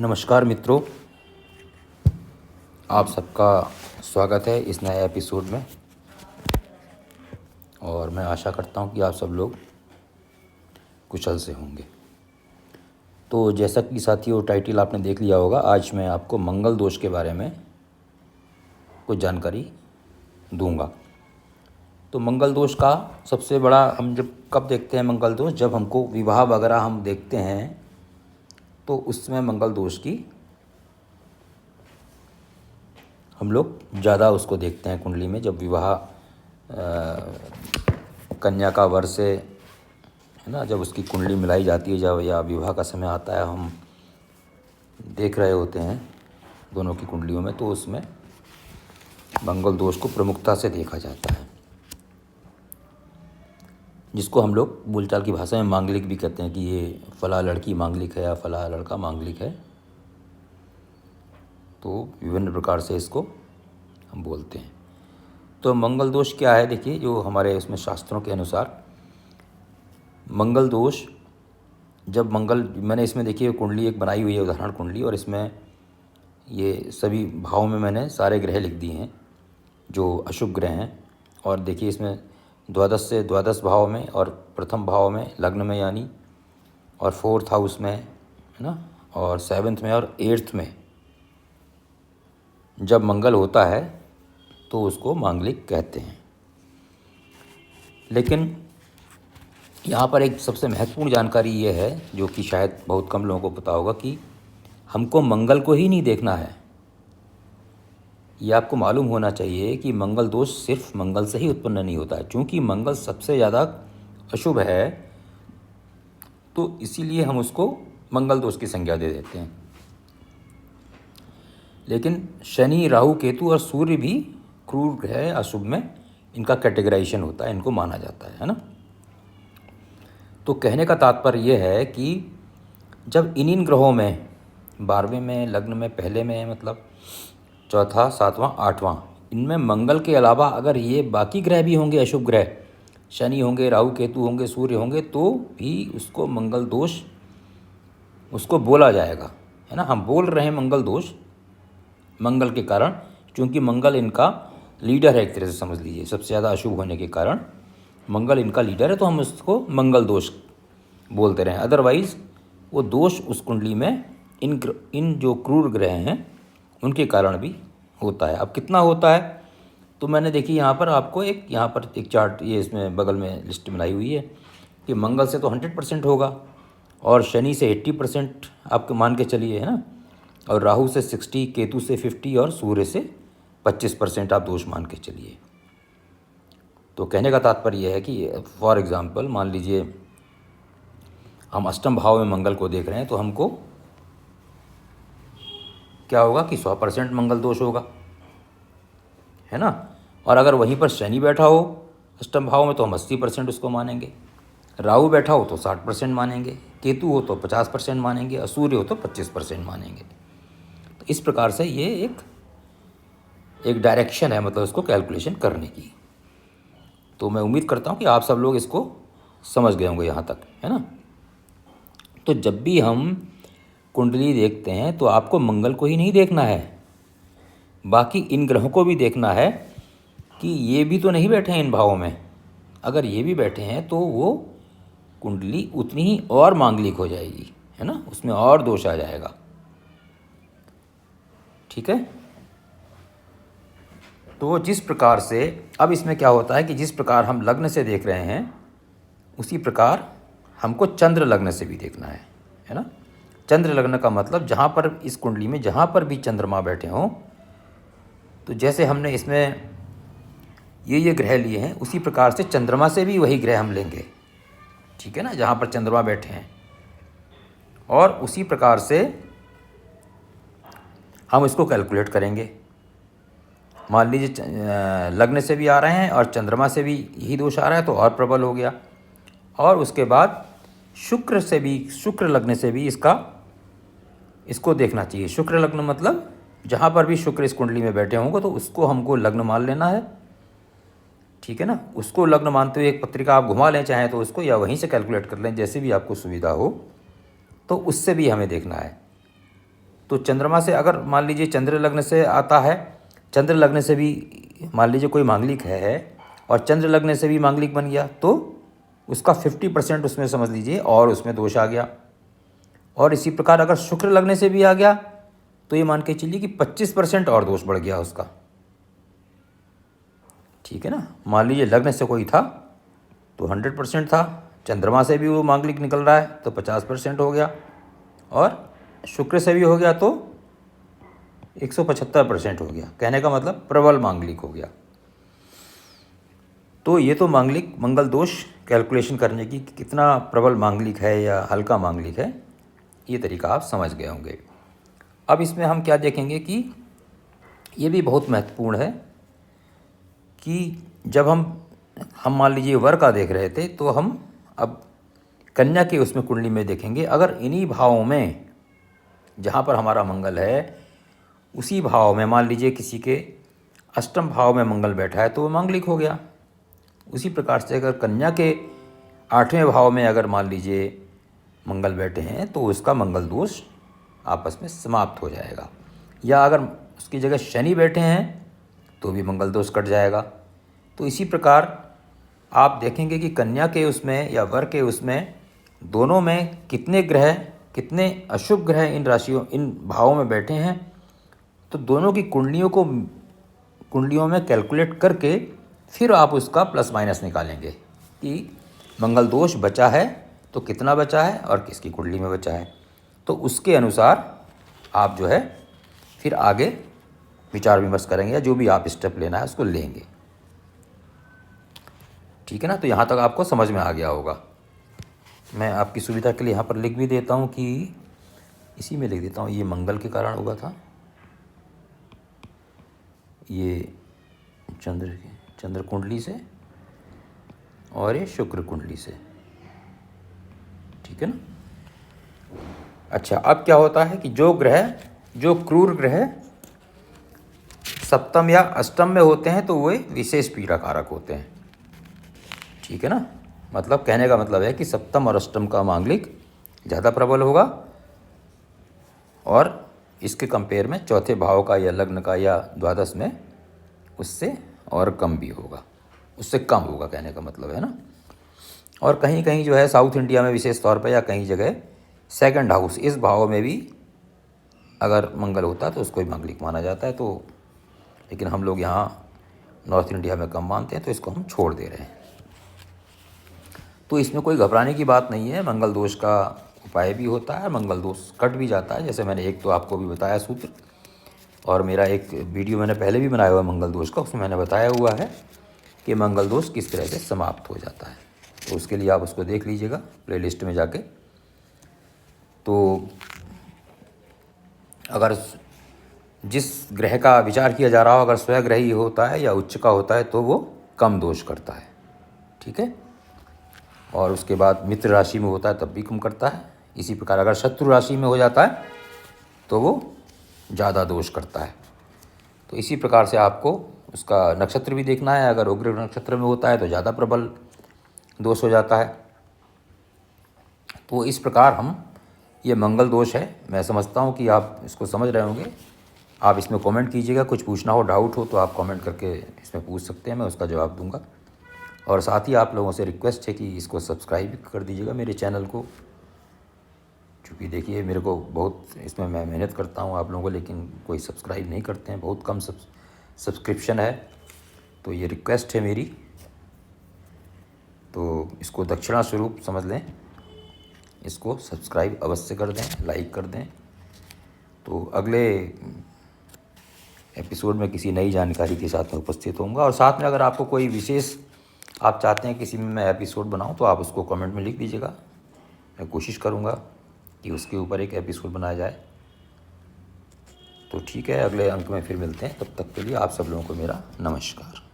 नमस्कार मित्रों, आप सबका स्वागत है इस नए एपिसोड में। और मैं आशा करता हूं कि आप सब लोग कुशल से होंगे। तो जैसा कि साथियों टाइटल आपने देख लिया होगा, आज मैं आपको मंगल दोष के बारे में कुछ जानकारी दूंगा। तो मंगल दोष का सबसे बड़ा हम जब कब देखते हैं मंगल दोष, जब हमको विवाह वगैरह हम देखते हैं तो उसमें मंगल दोष की हम लोग ज़्यादा उसको देखते हैं कुंडली में। जब विवाह कन्या का वर से है ना, जब उसकी कुंडली मिलाई जाती है, जब या विवाह का समय आता है, हम देख रहे होते हैं दोनों की कुंडलियों में, तो उसमें मंगल दोष को प्रमुखता से देखा जाता है, जिसको हम लोग बोलचाल की भाषा में मांगलिक भी कहते हैं कि ये फला लड़की मांगलिक है या फला लड़का मांगलिक है। तो विभिन्न प्रकार से इसको हम बोलते हैं। तो मंगल दोष क्या है, देखिए, जो हमारे उसमें शास्त्रों के अनुसार मंगल दोष, जब मंगल, मैंने इसमें देखिए कुंडली एक बनाई हुई है, उदाहरण कुंडली, और इसमें ये सभी भाव में मैंने सारे ग्रह लिख दिए हैं जो अशुभ ग्रह हैं। और देखिए इसमें द्वादश से द्वादश भाव में और प्रथम भाव में लग्न में यानी, और फोर्थ हाउस में, है ना, और सेवन्थ में और एट्थ में जब मंगल होता है तो उसको मांगलिक कहते हैं। लेकिन यहाँ पर एक सबसे महत्वपूर्ण जानकारी ये है, जो कि शायद बहुत कम लोगों को पता होगा, कि हमको मंगल को ही नहीं देखना है। ये आपको मालूम होना चाहिए कि मंगल दोष सिर्फ मंगल से ही उत्पन्न नहीं होता है। चूँकि मंगल सबसे ज़्यादा अशुभ है, तो इसीलिए हम उसको मंगल दोष की संज्ञा दे देते हैं। लेकिन शनि, राहु, केतु और सूर्य भी क्रूर ग्रह अशुभ में, इनका कैटेगराइजेशन होता है, इनको माना जाता है ना। तो कहने का तात्पर्य यह है कि जब इन ग्रहों में 12वें में, लग्न में, पहले में, मतलब चौथा, सातवां, आठवां, इनमें मंगल के अलावा अगर ये बाकी ग्रह भी होंगे, अशुभ ग्रह, शनि होंगे, राहु केतु होंगे, सूर्य होंगे, तो भी उसको मंगल दोष उसको बोला जाएगा, है ना। हम बोल रहे हैं मंगल दोष मंगल के कारण, क्योंकि मंगल इनका लीडर है, एक तरह से समझ लीजिए। सबसे ज़्यादा अशुभ होने के कारण मंगल इनका लीडर है, तो हम उसको मंगल दोष बोलते रहे। अदरवाइज़ वो दोष उस कुंडली में इन जो क्रूर ग्रह हैं उनके कारण भी होता है। अब कितना होता है, तो मैंने देखी यहाँ पर आपको यहाँ पर एक चार्ट, ये इसमें बगल में लिस्ट बनाई हुई है कि मंगल से तो 100% होगा, और शनि से 80% आप मान के चलिए, है ना, और राहु से 60, केतु से 50 और सूर्य से 25% आप दोष मान के चलिए। तो कहने का तात्पर्य यह है कि फॉर एग्ज़ाम्पल मान लीजिए हम अष्टम भाव में मंगल को देख रहे हैं, तो हमको क्या होगा कि 100% मंगल दोष होगा, है ना। और अगर वहीं पर शनि बैठा हो अष्टम भाव में, तो हम 80% उसको मानेंगे। राहु बैठा हो तो 60% मानेंगे, केतु हो तो 50% मानेंगे, और सूर्य हो तो 25% मानेंगे। तो इस प्रकार से ये एक डायरेक्शन है, मतलब उसको कैलकुलेशन करने की। तो मैं उम्मीद करता हूँ कि आप सब लोग इसको समझ गए होंगे यहाँ तक, है ना। तो जब भी हम कुंडली देखते हैं तो आपको मंगल को ही नहीं देखना है, बाकी इन ग्रहों को भी देखना है कि ये भी तो नहीं बैठे हैं इन भावों में। अगर ये भी बैठे हैं तो वो कुंडली उतनी ही और मांगलिक हो जाएगी, है ना, उसमें और दोष आ जाएगा। ठीक है। तो जिस प्रकार से अब इसमें क्या होता है कि जिस प्रकार हम लग्न से देख रहे हैं, उसी प्रकार हमको चंद्र लग्न से भी देखना है ना। चंद्र लग्न का मतलब जहाँ पर इस कुंडली में जहाँ पर भी चंद्रमा बैठे हों, तो जैसे हमने इसमें ये ग्रह लिए हैं, उसी प्रकार से चंद्रमा से भी वही ग्रह हम लेंगे, ठीक है ना, जहाँ पर चंद्रमा बैठे हैं। और उसी प्रकार से हम इसको कैलकुलेट करेंगे। मान लीजिए लग्न से भी आ रहे हैं और चंद्रमा से भी यही दोष आ रहा है, तो और प्रबल हो गया। और उसके बाद शुक्र से भी, शुक्र लग्न से भी इसको देखना चाहिए। शुक्र लग्न मतलब जहाँ पर भी शुक्र इस कुंडली में बैठे होंगे, तो उसको हमको लग्न मान लेना है, ठीक है ना। उसको लग्न मानते हुए एक पत्रिका आप घुमा लें चाहें तो उसको, या वहीं से कैलकुलेट कर लें, जैसे भी आपको सुविधा हो, तो उससे भी हमें देखना है। तो चंद्रमा से अगर मान लीजिए चंद्र लग्न से आता है, चंद्र लग्न से भी मान लीजिए कोई मांगलिक है और चंद्र लग्न से भी मांगलिक बन गया, तो उसका 50% उसमें समझ लीजिए और उसमें दोष आ गया। और इसी प्रकार अगर शुक्र लगने से भी आ गया तो ये मान के चलिए कि 25% और दोष बढ़ गया उसका। ठीक है ना। मान लीजिए लग्न से कोई था तो 100% था, चंद्रमा से भी वो मांगलिक निकल रहा है तो 50% हो गया, और शुक्र से भी हो गया तो 175% हो गया। कहने का मतलब प्रबल मांगलिक हो गया। तो ये तो मांगलिक मंगल दोष कैलकुलेशन करने की कि कितना प्रबल मांगलिक है या हल्का मांगलिक है, ये तरीका आप समझ गए होंगे। अब इसमें हम क्या देखेंगे कि ये भी बहुत महत्वपूर्ण है कि जब हम मान लीजिए वर का देख रहे थे, तो हम अब कन्या के उसमें कुंडली में देखेंगे। अगर इन्हीं भावों में जहाँ पर हमारा मंगल है उसी भाव में मान लीजिए किसी के अष्टम भाव में मंगल बैठा है तो वो मांगलिक हो गया। उसी प्रकार से अगर कन्या के 8वें भाव में अगर मान लीजिए मंगल बैठे हैं तो उसका मंगल दोष आपस में समाप्त हो जाएगा। या अगर उसकी जगह शनि बैठे हैं तो भी मंगल दोष कट जाएगा। तो इसी प्रकार आप देखेंगे कि कन्या के उसमें या वर के उसमें दोनों में कितने ग्रह, कितने अशुभ ग्रह इन राशियों, इन भावों में बैठे हैं, तो दोनों की कुंडलियों में कैलकुलेट करके फिर आप उसका प्लस माइनस निकालेंगे कि मंगल दोष बचा है तो कितना बचा है और किसकी कुंडली में बचा है। तो उसके अनुसार आप जो है फिर आगे विचार विमर्श करेंगे या जो भी आप स्टेप लेना है उसको लेंगे। ठीक है ना। तो यहाँ तक आपको समझ में आ गया होगा। मैं आपकी सुविधा के लिए यहाँ पर लिख भी देता हूँ कि इसी में लिख देता हूँ, ये मंगल के कारण हुआ था, ये चंद्र कुंडली से और ये शुक्र कुंडली से। ठीक है ना। अच्छा, अब क्या होता है कि जो क्रूर ग्रह सप्तम या अष्टम में होते हैं तो वे विशेष पीड़ा कारक होते हैं। ठीक है ना। मतलब कहने का मतलब है कि सप्तम और अष्टम का मांगलिक ज़्यादा प्रबल होगा और इसके कंपेयर में चौथे भाव का या लग्न का या द्वादश में उससे और कम भी होगा, उससे कम होगा, कहने का मतलब है ना। और कहीं कहीं जो है साउथ इंडिया में विशेष तौर पर या कहीं जगह सेकंड हाउस, इस भाव में भी अगर मंगल होता है तो उसको ही मांगलिक माना जाता है। तो लेकिन हम लोग यहाँ नॉर्थ इंडिया में कम मानते हैं तो इसको हम छोड़ दे रहे हैं। तो इसमें कोई घबराने की बात नहीं है। मंगल दोष का उपाय भी होता है, मंगल दोष कट भी जाता है। जैसे मैंने एक तो आपको भी बताया सूत्र, और मेरा एक वीडियो मैंने पहले भी बनाया हुआ है मंगल दोष का, उसमें मैंने बताया हुआ है कि मंगल दोष किस तरह से समाप्त हो जाता है। तो उसके लिए आप उसको देख लीजिएगा प्लेलिस्ट में जाके। तो अगर जिस ग्रह का विचार किया जा रहा हो अगर स्वग्रही होता है या उच्च का होता है तो वो कम दोष करता है। ठीक है। और उसके बाद मित्र राशि में होता है तब भी कम करता है। इसी प्रकार अगर शत्रु राशि में हो जाता है तो वो ज़्यादा दोष करता है। तो इसी प्रकार से आपको उसका नक्षत्र भी देखना है। अगर उग्र नक्षत्र में होता है तो ज़्यादा प्रबल दोष हो जाता है। तो इस प्रकार हम ये मंगल दोष है, मैं समझता हूँ कि आप इसको समझ रहे होंगे। आप इसमें कमेंट कीजिएगा, कुछ पूछना हो, डाउट हो तो आप कमेंट करके इसमें पूछ सकते हैं, मैं उसका जवाब दूंगा। और साथ ही आप लोगों से रिक्वेस्ट है कि इसको सब्सक्राइब कर दीजिएगा मेरे चैनल को, क्योंकि देखिए मेरे को बहुत इसमें मैं मेहनत करता हूँ आप लोगों को, लेकिन कोई सब्सक्राइब नहीं करते हैं, बहुत कम सब्सक्रिप्शन है। तो ये रिक्वेस्ट है मेरी, तो इसको दक्षिणा स्वरूप समझ लें, इसको सब्सक्राइब अवश्य कर दें, लाइक कर दें। तो अगले एपिसोड में किसी नई जानकारी के साथ में उपस्थित होऊंगा। और साथ में अगर आपको कोई विशेष आप चाहते हैं किसी में मैं एपिसोड बनाऊं तो आप उसको कमेंट में लिख दीजिएगा, मैं कोशिश करूंगा कि उसके ऊपर एक एपिसोड बनाया जाए। तो ठीक है, अगले अंक में फिर मिलते हैं, तब तक के लिए आप सब लोगों को मेरा नमस्कार।